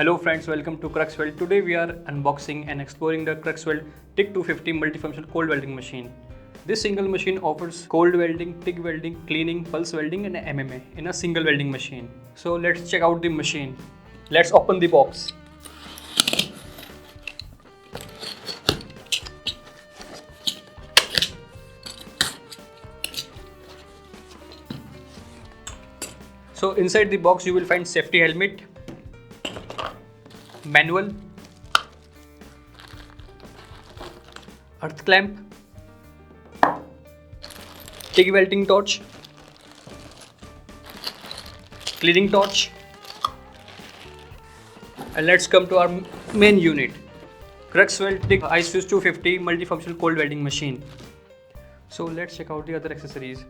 Hello friends, welcome to Crux Weld. Today we are unboxing and exploring the Crux Weld TIG 250 multifunctional cold welding machine. This single machine offers cold welding, TIG welding, cleaning, pulse welding and MMA in a single welding machine. So let's check out the machine. Let's open the box. So inside the box you will find safety helmet, manual, earth clamp, TIG welding torch, cleaning torch, and let's come to our main unit, Crux Weld TIG IceFuse 250 multifunctional cold welding machine. So let's check out the other accessories.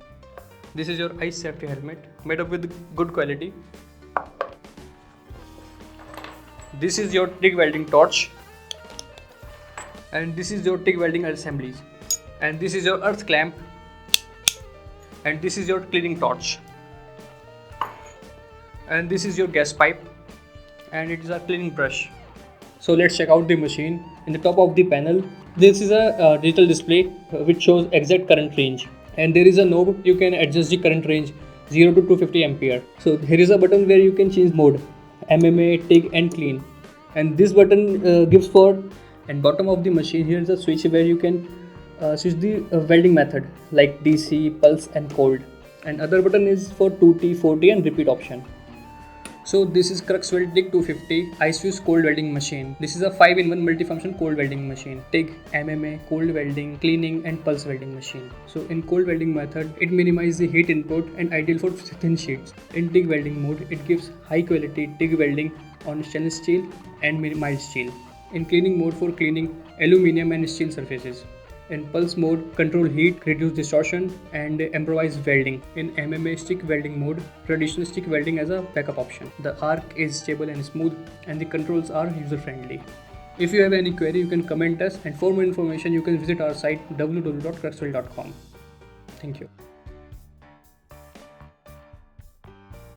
This is your ice safety helmet made up with good quality. This is your TIG welding torch, and this is your TIG welding assemblies, and this is your earth clamp, and this is your cleaning torch, and this is your gas pipe, and it is our cleaning brush. So let's check out the machine. In the top of the panel, this is a digital display which shows exact current range, and there is a knob you can adjust the current range 0 to 250 ampere. So here is a button where you can change mode, MMA, TIG and clean, and this button gives for, and bottom of the machine here is a switch where you can switch the welding method like DC, pulse and cold, and other button is for 2T, 4T and repeat option. So this is Crux Weld TIG 250 IceFuse cold welding machine. This is a 5-in-1 multifunction cold welding machine. TIG, MMA, cold welding, cleaning and pulse welding machine. So in cold welding method, it minimizes the heat input and ideal for thin sheets. In TIG welding mode, it gives high quality TIG welding on stainless steel and mild steel. In cleaning mode, for cleaning aluminum and steel surfaces. In pulse mode, control heat, reduce distortion and improvise welding. In MMA stick welding mode, traditional stick welding as a backup option. The arc is stable and smooth, and the controls are user friendly. If you have any query, you can comment us, and for more information you can visit our site www.cruxweld.com. Thank you.